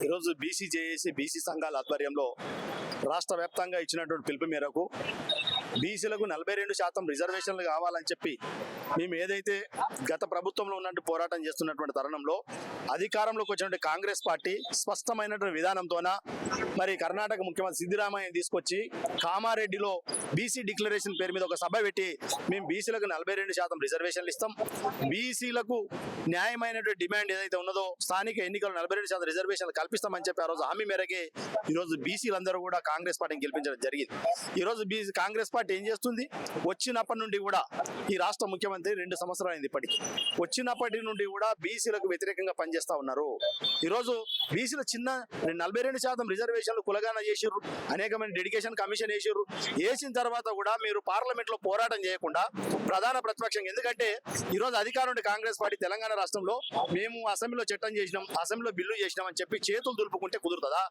ఈరోజు BC JAC BC సంఘాల ఆధ్వర్యంలో రాష్ట్ర వ్యాప్తంగా ఇచ్చినటువంటి పిలుపు మేరకు బీసీలకు 42% రిజర్వేషన్లు కావాలని చెప్పి మేము ఏదైతే గత ప్రభుత్వంలో ఉన్నట్టు పోరాటం చేస్తున్నటువంటి తరుణంలో అధికారంలోకి వచ్చినటువంటి కాంగ్రెస్ పార్టీ స్పష్టమైనటువంటి విధానంతోన మరి కర్ణాటక ముఖ్యమంత్రి సిద్దిరామయ్య తీసుకొచ్చి కామారెడ్డిలో బీసీ డిక్లరేషన్ పేరు మీద ఒక సభ పెట్టి మేము బీసీలకు 42% రిజర్వేషన్లు ఇస్తాం, బీసీలకు న్యాయమైనటువంటి డిమాండ్ ఏదైతే ఉన్నదో స్థానిక ఎన్నికలు 42% రిజర్వేషన్లు కల్పిస్తామని చెప్పి ఆ రోజు హామీ మేరకే ఈరోజు బీసీలందరూ కూడా కాంగ్రెస్ పార్టీని గెలిపించడం జరిగింది. ఈరోజు కాంగ్రెస్ పార్టీ ఏం చేస్తుంది? వచ్చినప్పటి నుండి కూడా ఈ రాష్ట్ర ముఖ్యమంత్రి 2 సంవత్సరాలు అయింది ఇప్పటికి, వచ్చినప్పటి నుండి కూడా బీసీలకు వ్యతిరేకంగా పనిచేస్తా ఉన్నారు. ఈరోజు బీసీల చిన్న 42% రిజర్వేషన్లు కులగాన చేసిర్రు, అనేకమైన డెడికేషన్ కమిషన్ వేసిన తర్వాత కూడా మీరు పార్లమెంట్ లో పోరాటం చేయకుండా ప్రధాన ప్రతిపక్షం, ఎందుకంటే ఈరోజు అధికారం ఉండే కాంగ్రెస్ పార్టీ తెలంగాణ రాష్ట్రంలో మేము అసెంబ్లీలో చట్టం చేసినాం, అసెంబ్లీలో బిల్లు చేసినాం అని చెప్పి చేతులు దులుపుకుంటే కుదురుతుందా?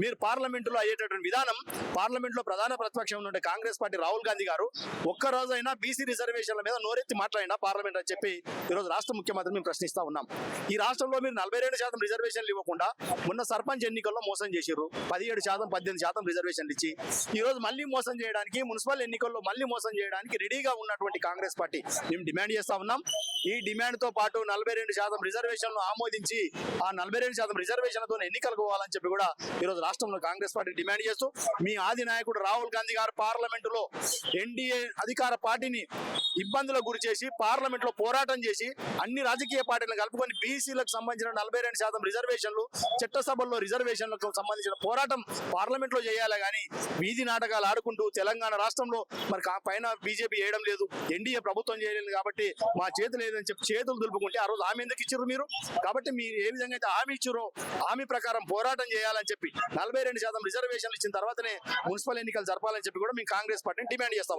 మీరు పార్లమెంటులో అయ్యేటటువంటి విధానం, పార్లమెంట్ లో ప్రధాన ప్రతిపక్షం ఉండే కాంగ్రెస్ పార్టీ రాహుల్ గాంధీ గారు ఒక్క రోజైనా బీసీ రిజర్వేషన్ల మీద నోరెత్తి మాట్లాడినా పార్లమెంట్ అని చెప్పి ఈరోజు రాష్ట్ర ముఖ్యమంత్రి మేము ప్రశ్నిస్తా ఉన్నాం. ఈ రాష్ట్రంలో మీరు 42% రిజర్వేషన్లు ఇవ్వకుండా మొన్న సర్పంచ్ ఎన్నికల్లో మోసం చేసిర్రు, 17% 18% రిజర్వేషన్లు ఇచ్చి ఈరోజు మళ్ళీ మోసం చేయడానికి, మున్సిపల్ ఎన్నికల్లో మళ్ళీ మోసం చేయడానికి రెడీగా ఉన్నటువంటి కాంగ్రెస్ పార్టీ మేము డిమాండ్ చేస్తా ఉన్నాం. ఈ డిమాండ్ తో పాటు 42% రిజర్వేషన్లు ఆమోదించి ఆ 42% రిజర్వేషన్లతో ఎన్నికలు పోవాలని చెప్పి కూడా ఈరోజు రాష్ట్రంలో కాంగ్రెస్ పార్టీ డిమాండ్ చేస్తూ మీ ఆది నాయకుడు రాహుల్ గాంధీ గారు పార్లమెంటులో ఎన్డీఏ అధికార పార్టీని ఇబ్బందులకు గురి చేసి పార్లమెంట్ లో పోరాటం చేసి అన్ని రాజకీయ పార్టీలను కలుపుకొని బీసీలకు సంబంధించిన 42% రిజర్వేషన్లు, చట్టసభల్లో రిజర్వేషన్లకు సంబంధించిన పోరాటం పార్లమెంట్ లో చేయాలి కానీ వీధి నాటకాలు ఆడుకుంటూ తెలంగాణ రాష్ట్రంలో మరి పైన బీజేపీ చేయడం లేదు, ఎన్డీఏ ప్రభుత్వం చేయలేదు కాబట్టి మా చేతులు లేదని చెప్పి చేతులు దులుపుకుంటే ఆ రోజు హామీ ఎందుకు ఇచ్చారు మీరు? కాబట్టి మీరు ఏ విధంగా అయితే హామీ ఇచ్చారో హామీ ప్రకారం పోరాటం చేయాలని చెప్పి 42% రిజర్వేషన్లు ఇచ్చిన తర్వాతనే మున్సిపల్ ఎన్నికలు జరపాలని చెప్పి కూడా మేము కాంగ్రెస్ పార్టీని డిమాండ్ చేస్తాం.